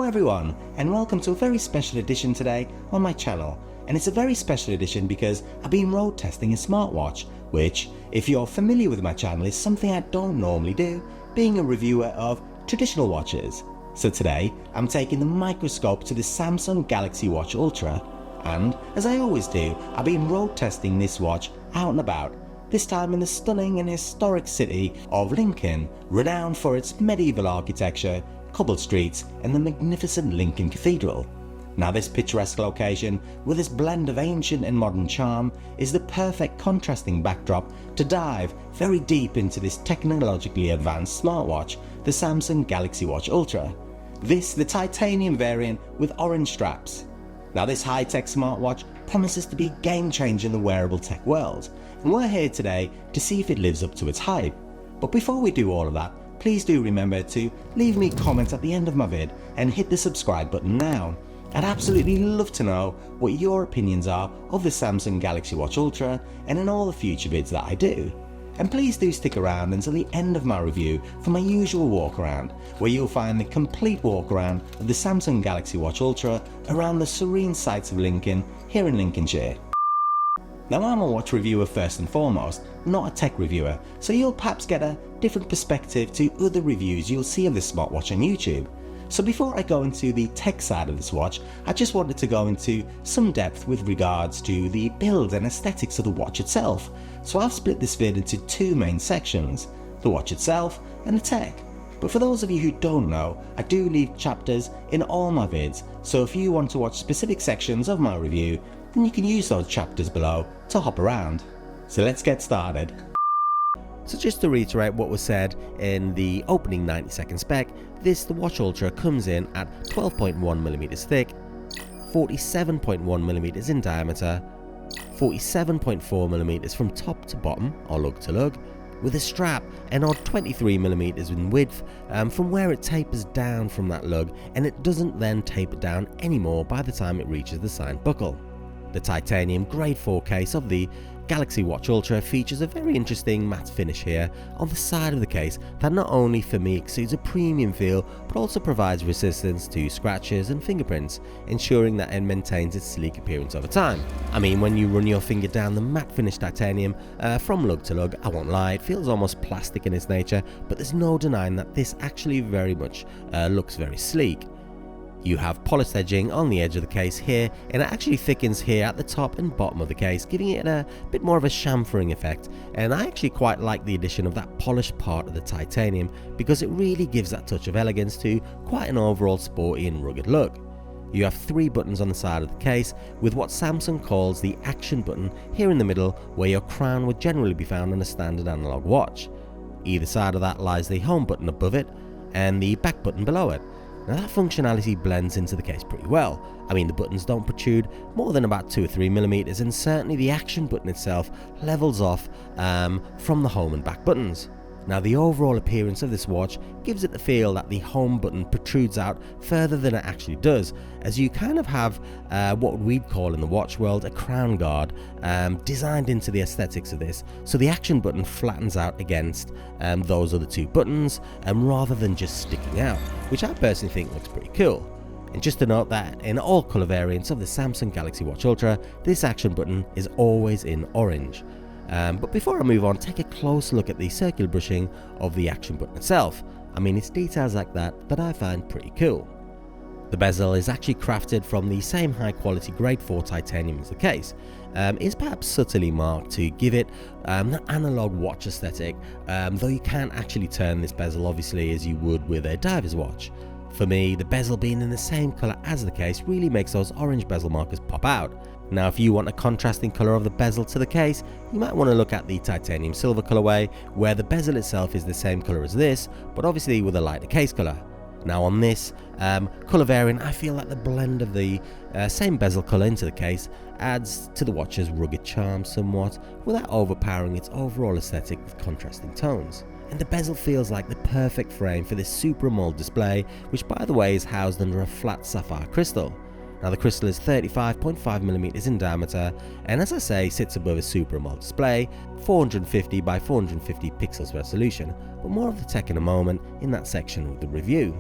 Hello everyone, and welcome to a very special edition today on my channel. And it's a very special edition because I've been road testing a smartwatch, which, if you're familiar with my channel, is something I don't normally do, being a reviewer of traditional watches. So today, I'm taking the microscope to the Samsung Galaxy Watch Ultra, and as I always do, I've been road testing this watch out and about, this time in the stunning and historic city of Lincoln, renowned for its medieval architecture, cobbled streets and the magnificent Lincoln Cathedral. Now this picturesque location, with its blend of ancient and modern charm, is the perfect contrasting backdrop to dive very deep into this technologically advanced smartwatch, the Samsung Galaxy Watch Ultra. This, the titanium variant with orange straps. Now this high-tech smartwatch promises to be a game-changer in the wearable tech world, and we're here today to see if it lives up to its hype. But before we do all of that, please do remember to leave me comments at the end of my vid and hit the subscribe button now. I'd absolutely love to know what your opinions are of the Samsung Galaxy Watch Ultra and in all the future vids that I do. And please do stick around until the end of my review for my usual walk around, where you'll find the complete walk around of the Samsung Galaxy Watch Ultra around the serene sights of Lincoln here in Lincolnshire. Now I'm a watch reviewer first and foremost, not a tech reviewer, so you'll perhaps get a different perspective to other reviews you'll see of this smartwatch on YouTube. So before I go into the tech side of this watch, I just wanted to go into some depth with regards to the build and aesthetics of the watch itself. So I've split this vid into two main sections, the watch itself and the tech. But for those of you who don't know, I do leave chapters in all my vids, so if you want to watch specific sections of my review, then you can use those chapters below to hop around. So let's get started. So just to reiterate what was said in the opening 90-second spec, the Watch Ultra comes in at 12.1mm thick, 47.1mm in diameter, 47.4mm from top to bottom or lug to lug, with a strap an odd 23mm in width from where it tapers down from that lug, and it doesn't then taper down anymore by the time it reaches the signed buckle. The titanium grade 4 case of the Galaxy Watch Ultra features a very interesting matte finish here on the side of the case that not only for me exudes a premium feel, but also provides resistance to scratches and fingerprints, ensuring that it maintains its sleek appearance over time. I mean, when you run your finger down the matte finish titanium from lug to lug, I won't lie, it feels almost plastic in its nature, but there's no denying that this actually very much looks very sleek. You have polished edging on the edge of the case here, and it actually thickens here at the top and bottom of the case, giving it a bit more of a chamfering effect, and I actually quite like the addition of that polished part of the titanium because it really gives that touch of elegance to quite an overall sporty and rugged look. You have three buttons on the side of the case, with what Samsung calls the action button here in the middle, where your crown would generally be found on a standard analog watch. Either side of that lies the home button above it and the back button below it. Now that functionality blends into the case pretty well. I mean, the buttons don't protrude more than about 2 or 3mm, and certainly the action button itself levels off from the home and back buttons. Now the overall appearance of this watch gives it the feel that the home button protrudes out further than it actually does, as you kind of have what we'd call in the watch world a crown guard designed into the aesthetics of this, so the action button flattens out against those other two buttons rather than just sticking out, which I personally think looks pretty cool. And just to note that in all colour variants of the Samsung Galaxy Watch Ultra, this action button is always in orange. But before I move on, take a close look at the circular brushing of the action button itself. I mean, it's details like that I find pretty cool. The bezel is actually crafted from the same high quality grade 4 titanium as the case. It's perhaps subtly marked to give it that analog watch aesthetic, though you can't actually turn this bezel obviously as you would with a diver's watch. For me, the bezel being in the same colour as the case really makes those orange bezel markers pop out. Now if you want a contrasting colour of the bezel to the case, you might want to look at the titanium silver colourway, where the bezel itself is the same colour as this, but obviously with a lighter case colour. Now on this colour variant, I feel like the blend of the same bezel colour into the case adds to the watch's rugged charm somewhat, without overpowering its overall aesthetic with contrasting tones. And the bezel feels like the perfect frame for this super AMOLED display, which by the way is housed under a flat sapphire crystal. Now the crystal is 35.5mm in diameter, and as I say, sits above a super AMOLED display, 450 by 450 pixels resolution, but more of the tech in a moment in that section of the review.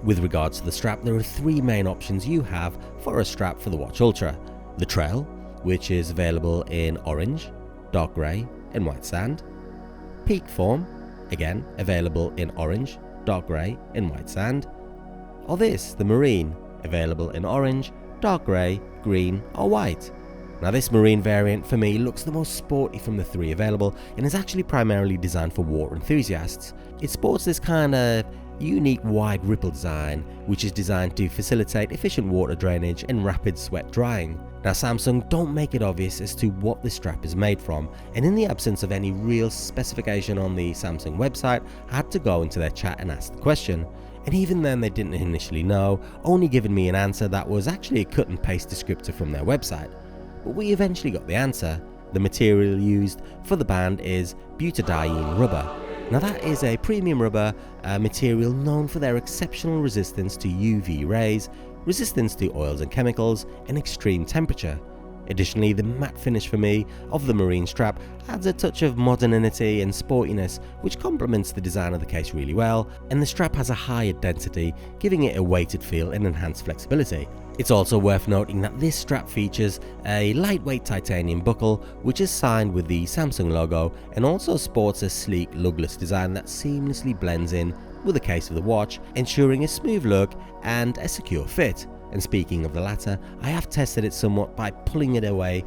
With regards to the strap, there are three main options you have for a strap for the Watch Ultra. The Trail, which is available in orange, dark grey and white sand. Peak Form, again available in orange, dark grey and white sand. Or this, the Marine, available in orange, dark grey, green or white. Now this Marine variant for me looks the most sporty from the three available and is actually primarily designed for water enthusiasts. It sports this kind of unique wide ripple design which is designed to facilitate efficient water drainage and rapid sweat drying. Now Samsung don't make it obvious as to what this strap is made from, and in the absence of any real specification on the Samsung website, I had to go into their chat and ask the question. And even then they didn't initially know, only giving me an answer that was actually a cut and paste descriptor from their website. But we eventually got the answer. The material used for the band is butadiene rubber. Now that is a premium rubber material known for their exceptional resistance to UV rays, resistance to oils and chemicals, and extreme temperature. Additionally, the matte finish for me of the Marine strap adds a touch of modernity and sportiness which complements the design of the case really well, and the strap has a higher density, giving it a weighted feel and enhanced flexibility. It's also worth noting that this strap features a lightweight titanium buckle which is signed with the Samsung logo and also sports a sleek lugless design that seamlessly blends in with the case of the watch, ensuring a smooth look and a secure fit. And speaking of the latter, I have tested it somewhat by pulling it away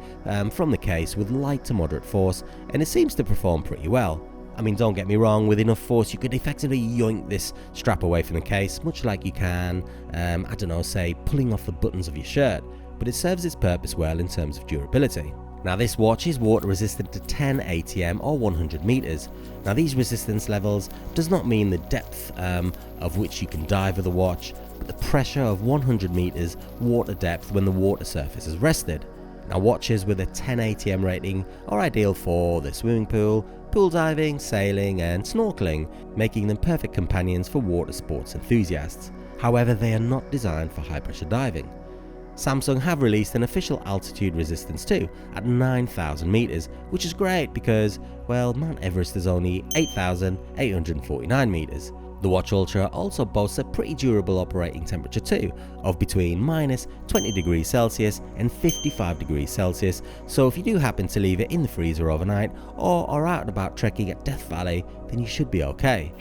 from the case with light to moderate force, and it seems to perform pretty well. I mean, don't get me wrong, with enough force you could effectively yoink this strap away from the case, much like you can, I don't know, say pulling off the buttons of your shirt, but it serves its purpose well in terms of durability. Now this watch is water resistant to 10 ATM or 100 meters. Now these resistance levels does not mean the depth of which you can dive with the watch, but the pressure of 100 meters water depth when the water surface is rested. Now watches with a 10 ATM rating are ideal for the swimming pool, pool diving, sailing and snorkeling, making them perfect companions for water sports enthusiasts. However, they are not designed for high pressure diving. Samsung have released an official altitude resistance too at 9,000 meters, which is great because, well, Mount Everest is only 8,849 meters. The Watch Ultra also boasts a pretty durable operating temperature too, of between minus 20 degrees Celsius and 55 degrees Celsius, so if you do happen to leave it in the freezer overnight or are out and about trekking at Death Valley, then you should be okay.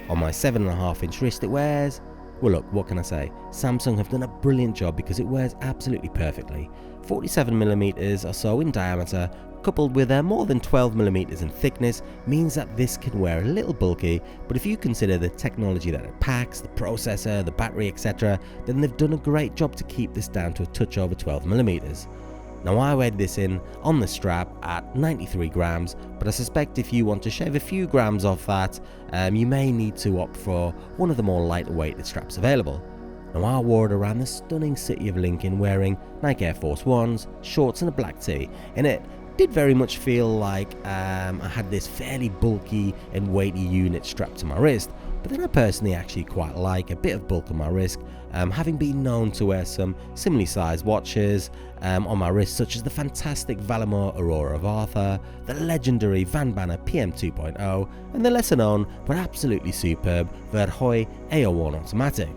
On my 7.5-inch wrist it wears, well look, what can I say, Samsung have done a brilliant job because it wears absolutely perfectly. 47mm or so in diameter, coupled with more than 12mm in thickness, means that this can wear a little bulky, but if you consider the technology that it packs, the processor, the battery, etc., then they've done a great job to keep this down to a touch over 12mm. Now I weighed this in on the strap at 93 grams, but I suspect if you want to shave a few grams off that, you may need to opt for one of the more lightweight straps available. Now I wore it around the stunning city of Lincoln wearing Nike Air Force Ones, shorts and a black tee, and it did very much feel like I had this fairly bulky and weighty unit strapped to my wrist, but then I personally actually quite like a bit of bulk on my wrist, having been known to wear some similarly sized watches on my wrist, such as the fantastic Valamore Aurora of Arthur, the legendary Van Banner PM 2.0, and the lesser known but absolutely superb Verhoy AO1 Automatic.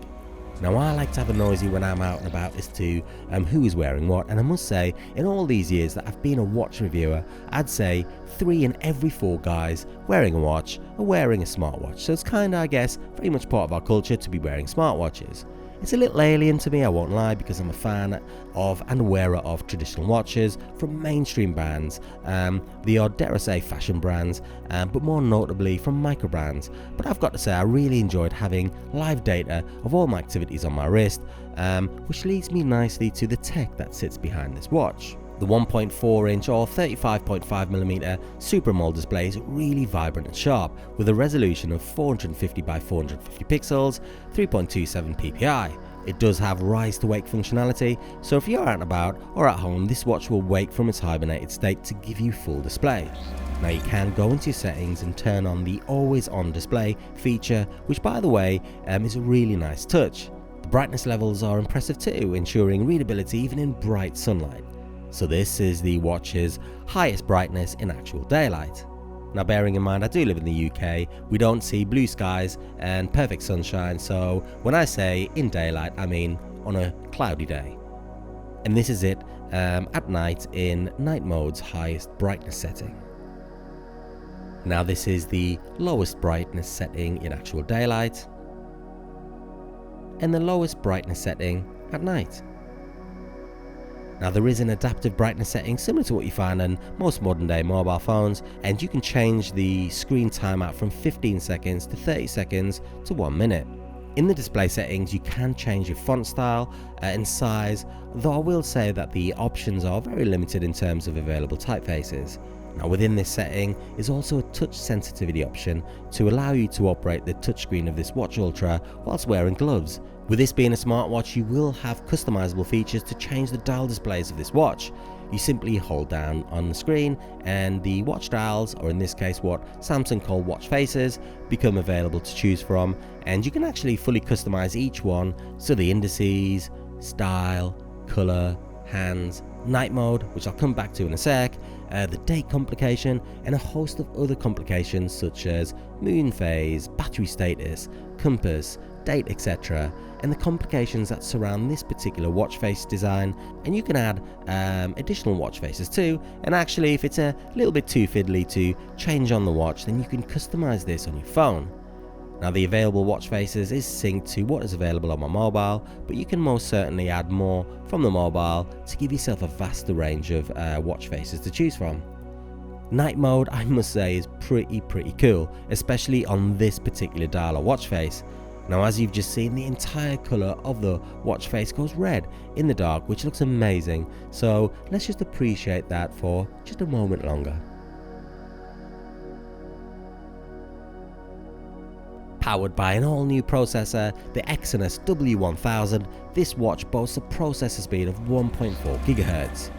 Now I like to have a noisy when I'm out and about as to who is wearing what, and I must say, in all these years that I've been a watch reviewer, I'd say 3 in every 4 guys wearing a watch are wearing a smartwatch, so it's kinda, I guess, very much part of our culture to be wearing smartwatches. It's a little alien to me, I won't lie, because I'm a fan of and wearer of traditional watches from mainstream brands, the odd, dare I say, fashion brands, but more notably from micro brands. But I've got to say I really enjoyed having live data of all my activities on my wrist, which leads me nicely to the tech that sits behind this watch. The 1.4-inch or 35.5mm Super AMOLED display is really vibrant and sharp, with a resolution of 450 by 450 pixels, 3.27 ppi. It does have rise to wake functionality, so if you're out and about or at home, this watch will wake from its hibernated state to give you full display. Now you can go into your settings and turn on the always on display feature, which by the way is a really nice touch. The brightness levels are impressive too, ensuring readability even in bright sunlight. So this is the watch's highest brightness in actual daylight. Now, bearing in mind I do live in the UK, we don't see blue skies and perfect sunshine, so when I say in daylight, I mean on a cloudy day. And this is it at night in night mode's highest brightness setting. Now this is the lowest brightness setting in actual daylight, and the lowest brightness setting at night. Now there is an adaptive brightness setting similar to what you find on most modern day mobile phones, and you can change the screen timeout from 15 seconds to 30 seconds to 1 minute. In the display settings you can change your font style and size, though I will say that the options are very limited in terms of available typefaces. Now within this setting is also a touch sensitivity option to allow you to operate the touchscreen of this Watch Ultra whilst wearing gloves. With this being a smartwatch, you will have customizable features to change the dial displays of this watch. You simply hold down on the screen and the watch dials, or in this case what Samsung call watch faces, become available to choose from, and you can actually fully customize each one, so the indices, style, color, hands, night mode, which I'll come back to in a sec, the date complication, and a host of other complications such as moon phase, battery status, compass, date, etc., and the complications that surround this particular watch face design. And you can add additional watch faces too, and actually if it's a little bit too fiddly to change on the watch, then you can customize this on your phone. Now the available watch faces is synced to what is available on my mobile, but you can most certainly add more from the mobile to give yourself a vaster range of watch faces to choose from. Night mode, I must say, is pretty cool, especially on this particular dial or watch face. Now as you've just seen, the entire colour of the watch face goes red in the dark, which looks amazing, so let's just appreciate that for just a moment longer. Powered by an all-new processor, the Exynos W1000, this watch boasts a processor speed of 1.4 GHz.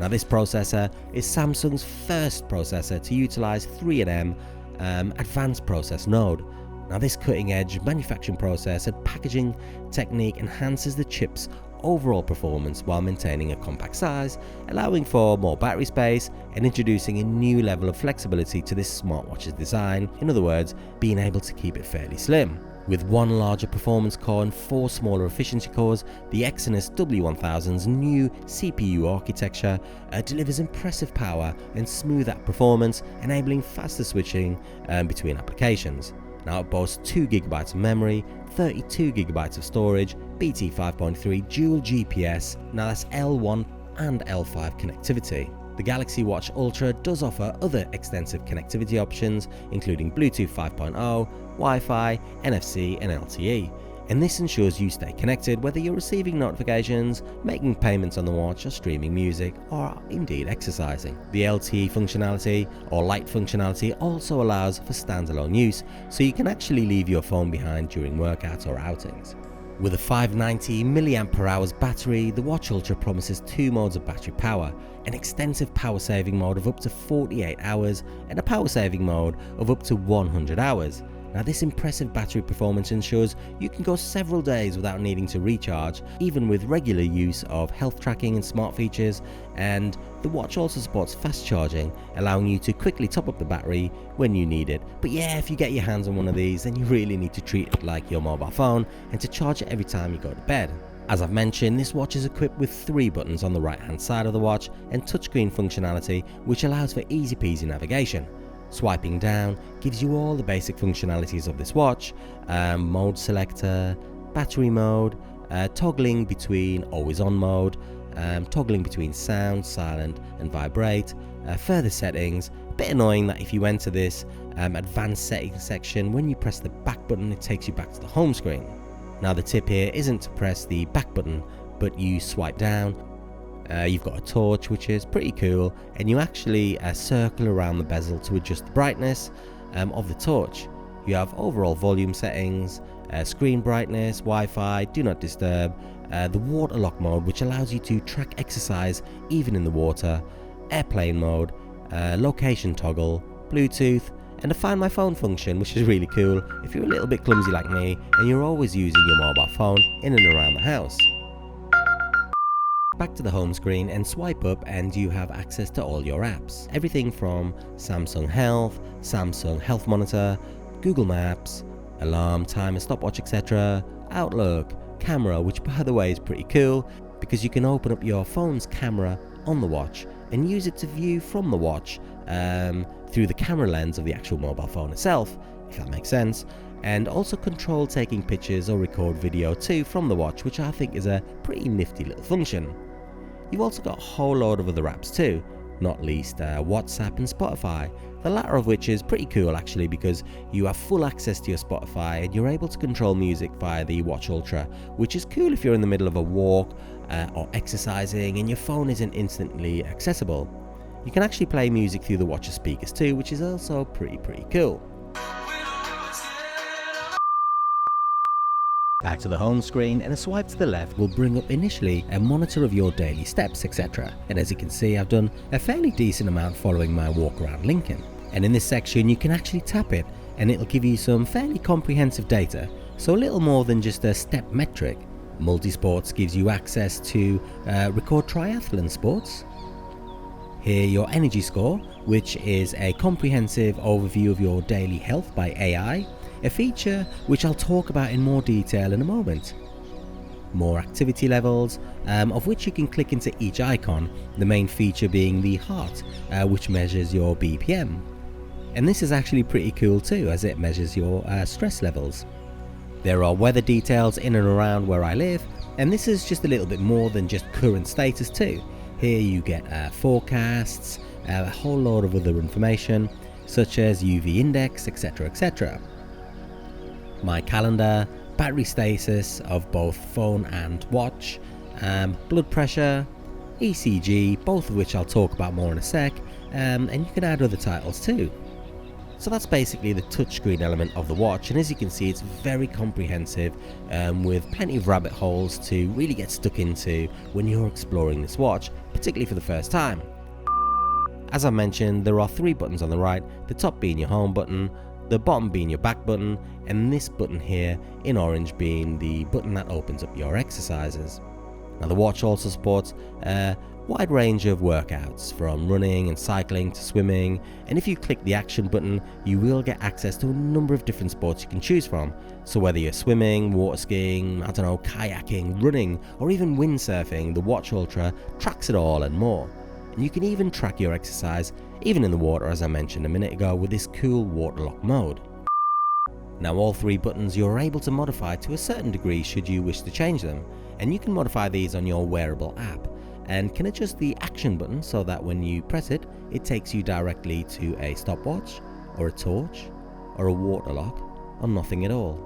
Now this processor is Samsung's first processor to utilise 3nm advanced process node. Now this cutting-edge manufacturing process and packaging technique enhances the chip's overall performance while maintaining a compact size, allowing for more battery space and introducing a new level of flexibility to this smartwatch's design. In other words, being able to keep it fairly slim. With one larger performance core and 4 smaller efficiency cores, the Exynos W1000's new CPU architecture delivers impressive power and smooth app performance, enabling faster switching between applications. Now it boasts 2GB of memory, 32GB of storage, BT 5.3 dual GPS, now that's L1 and L5 connectivity. The Galaxy Watch Ultra does offer other extensive connectivity options, including Bluetooth 5.0, Wi-Fi, NFC and LTE. And this ensures you stay connected whether you're receiving notifications, making payments on the watch, or streaming music, or indeed exercising. The LTE functionality or light functionality also allows for standalone use, so you can actually leave your phone behind during workouts or outings. With a 590 mAh battery, the Watch Ultra promises 2 modes of battery power, an extensive power saving mode of up to 48 hours and a power saving mode of up to 100 hours. Now this impressive battery performance ensures you can go several days without needing to recharge, even with regular use of health tracking and smart features, and the watch also supports fast charging, allowing you to quickly top up the battery when you need it. But yeah, if you get your hands on one of these, then you really need to treat it like your mobile phone and to charge it every time you go to bed. As I've mentioned, this watch is equipped with 3 buttons on the right hand side of the watch and touchscreen functionality, which allows for easy peasy navigation. Swiping down gives you all the basic functionalities of this watch, mode selector, battery mode, toggling between always on mode, toggling between sound, silent and vibrate, further settings. A bit annoying that if you enter this advanced settings section, when you press the back button it takes you back to the home screen. Now the tip here isn't to press the back button, but you swipe down. You've got a torch, which is pretty cool, and you actually circle around the bezel to adjust the brightness of the torch. You have overall volume settings, screen brightness, Wi-Fi, do not disturb, the water lock mode, which allows you to track exercise even in the water, airplane mode, location toggle, Bluetooth, and a find my phone function, which is really cool if you're a little bit clumsy like me and you're always using your mobile phone in and around the house. Back to the home screen and swipe up and you have access to all your apps. Everything from Samsung Health, Samsung Health Monitor, Google Maps, alarm, timer, stopwatch, etc., Outlook, camera, which by the way is pretty cool because you can open up your phone's camera on the watch and use it to view from the watch through the camera lens of the actual mobile phone itself, if that makes sense, and also control taking pictures or record video too from the watch, which I think is a pretty nifty little function. You've also got a whole load of other apps too, not least WhatsApp and Spotify, the latter of which is pretty cool actually because you have full access to your Spotify and you're able to control music via the Watch Ultra, which is cool if you're in the middle of a walk or exercising and your phone isn't instantly accessible. You can actually play music through the watch's speakers too, which is also pretty cool. Back to the home screen, and a swipe to the left will bring up initially a monitor of your daily steps, etc. And as you can see, I've done a fairly decent amount following my Walkaround Lincoln. And in this section you can actually tap it and it'll give you some fairly comprehensive data, so a little more than just a step metric. Multisports gives you access to record triathlon sports. Here your energy score, which is a comprehensive overview of your daily health by AI, a feature which I'll talk about in more detail in a moment. More activity levels, of which you can click into each icon, the main feature being the heart, which measures your BPM. And this is actually pretty cool too, as it measures your stress levels. There are weather details in and around where I live, and this is just a little bit more than just current status too. Here you get forecasts, a whole load of other information, such as UV index, etc, etc. My calendar, battery status of both phone and watch, blood pressure, ECG, both of which I'll talk about more in a sec, and you can add other titles too. So that's basically the touchscreen element of the watch, and as you can see it's very comprehensive with plenty of rabbit holes to really get stuck into when you're exploring this watch, particularly for the first time. As I mentioned, there are 3 buttons on the right, the top being your home button, the bottom being your back button, and this button here in orange being the button that opens up your exercises. Now the watch also supports a wide range of workouts, from running and cycling to swimming, and if you click the action button you will get access to a number of different sports you can choose from. So whether you're swimming, water skiing, I don't know, kayaking, running, or even windsurfing, the Watch Ultra tracks it all and more. And you can even track your exercise, even in the water, as I mentioned a minute ago, with this cool water lock mode. Now all 3 buttons you're able to modify to a certain degree should you wish to change them, and you can modify these on your wearable app, and can adjust the action button so that when you press it, it takes you directly to a stopwatch, or a torch, or a water lock, or nothing at all.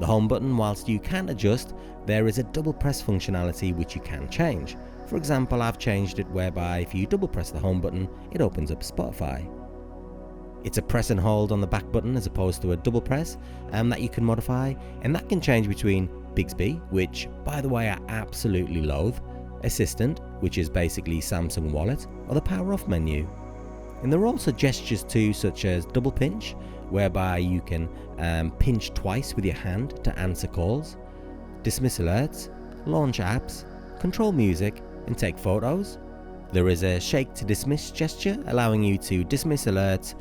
The home button, whilst you can adjust, there is a double press functionality which you can change. For example, I've changed it whereby if you double press the home button, it opens up Spotify. It's a press and hold on the back button as opposed to a double press that you can modify, and that can change between Bixby, which by the way I absolutely loathe, Assistant, which is basically Samsung Wallet, or the power off menu. And there are also gestures too, such as double pinch, whereby you can pinch twice with your hand to answer calls, dismiss alerts, launch apps, control music, and take photos. There is a shake to dismiss gesture, allowing you to dismiss alerts,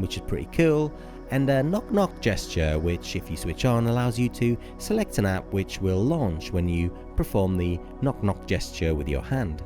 which is pretty cool, and a knock knock gesture, which if you switch on allows you to select an app which will launch when you perform the knock knock gesture with your hand.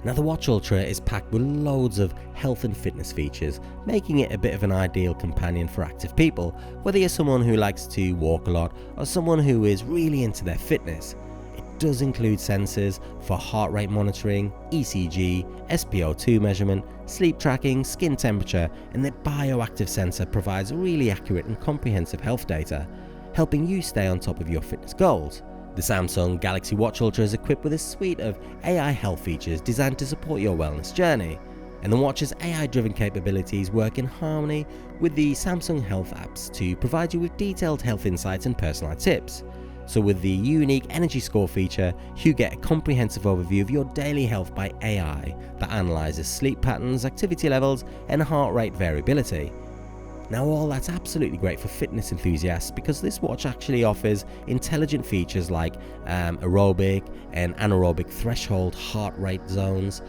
Now the Watch Ultra is packed with loads of health and fitness features, making it a bit of an ideal companion for active people, whether you're someone who likes to walk a lot or someone who is really into their fitness. It does include sensors for heart rate monitoring, ECG, SpO2 measurement, sleep tracking, skin temperature, and the bioactive sensor provides really accurate and comprehensive health data, helping you stay on top of your fitness goals. The Samsung Galaxy Watch Ultra is equipped with a suite of AI health features designed to support your wellness journey, and the watch's AI-driven capabilities work in harmony with the Samsung Health apps to provide you with detailed health insights and personalized tips. So with the unique energy score feature, you get a comprehensive overview of your daily health by AI that analyzes sleep patterns, activity levels, and heart rate variability. Now all that's absolutely great for fitness enthusiasts, because this watch actually offers intelligent features like aerobic and anaerobic threshold heart rate zones,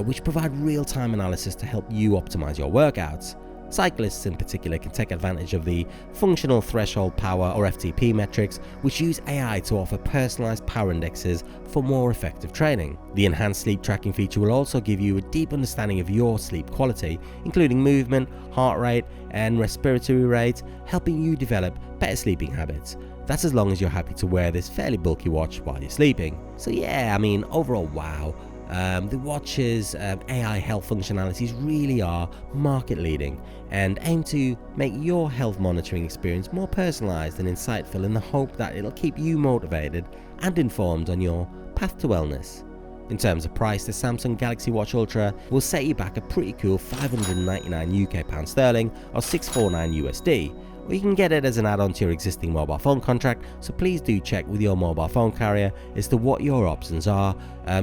which provide real-time analysis to help you optimize your workouts. Cyclists in particular can take advantage of the functional threshold power or FTP metrics, which use AI to offer personalized power indexes for more effective training. The enhanced sleep tracking feature will also give you a deep understanding of your sleep quality, including movement, heart rate, and respiratory rate, helping you develop better sleeping habits. That's as long as you're happy to wear this fairly bulky watch while you're sleeping. So yeah, I mean, overall, wow. The watch's AI health functionalities really are market leading and aim to make your health monitoring experience more personalized and insightful, in the hope that it'll keep you motivated and informed on your path to wellness. In terms of price, the Samsung Galaxy Watch Ultra will set you back a pretty cool £599 UK sterling or $649 USD. Or you can get it as an add-on to your existing mobile phone contract, so please do check with your mobile phone carrier as to what your options are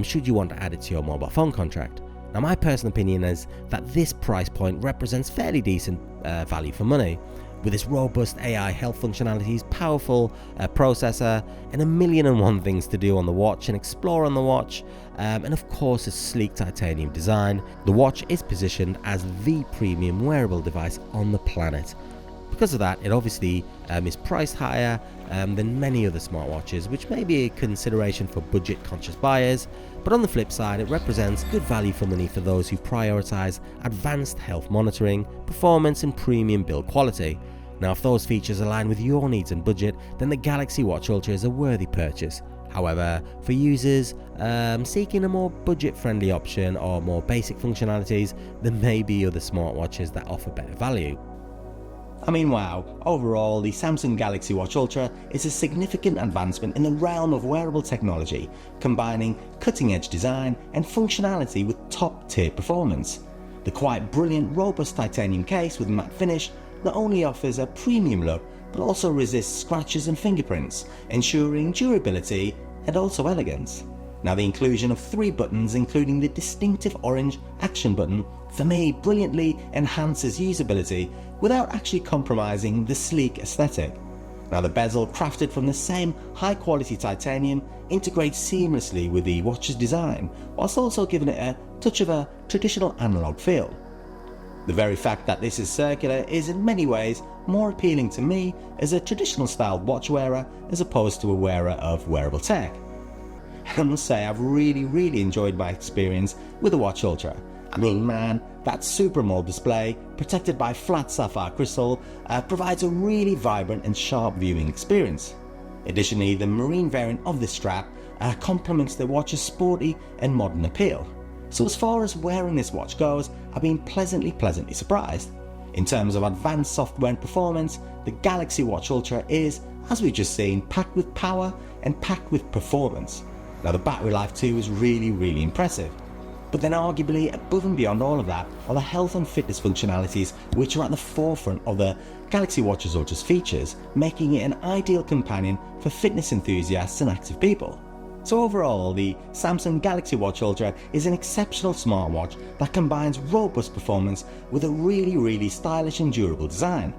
should you want to add it to your mobile phone contract. Now my personal opinion is that this price point represents fairly decent value for money, with its robust AI health functionalities, powerful processor, and 1,000,001 things to do on the watch and explore on the watch, and of course its sleek titanium design. The watch is positioned as the premium wearable device on the planet. Because of that, it obviously is priced higher than many other smartwatches, which may be a consideration for budget-conscious buyers, but on the flip side, it represents good value for money for those who prioritize advanced health monitoring, performance, and premium build quality. Now, if those features align with your needs and budget, then the Galaxy Watch Ultra is a worthy purchase. However, for users seeking a more budget-friendly option or more basic functionalities, there may be other smartwatches that offer better value. I mean, wow, overall the Samsung Galaxy Watch Ultra is a significant advancement in the realm of wearable technology, combining cutting-edge design and functionality with top-tier performance. The quite brilliant robust titanium case with matte finish not only offers a premium look, but also resists scratches and fingerprints, ensuring durability and also elegance. Now, the inclusion of 3 buttons, including the distinctive orange action button, for me brilliantly enhances usability without actually compromising the sleek aesthetic. Now, the bezel, crafted from the same high quality titanium, integrates seamlessly with the watch's design, whilst also giving it a touch of a traditional analog feel. The very fact that this is circular is in many ways more appealing to me as a traditional styled watch wearer as opposed to a wearer of wearable tech. I must say, I've really enjoyed my experience with the Watch Ultra. I mean, man, that Super AMOLED display, protected by flat sapphire crystal, provides a really vibrant and sharp viewing experience. Additionally, the marine variant of this strap complements the watch's sporty and modern appeal. So as far as wearing this watch goes, I've been pleasantly surprised. In terms of advanced software and performance, the Galaxy Watch Ultra is, as we've just seen, packed with power and packed with performance. Now, the battery life too is really impressive. But then arguably above and beyond all of that are the health and fitness functionalities, which are at the forefront of the Galaxy Watch Ultra's features, making it an ideal companion for fitness enthusiasts and active people. So overall, the Samsung Galaxy Watch Ultra is an exceptional smartwatch that combines robust performance with a really stylish and durable design.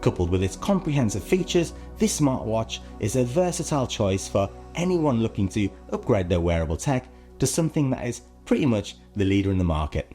Coupled with its comprehensive features, this smartwatch is a versatile choice for anyone looking to upgrade their wearable tech to something that is pretty much the leader in the market.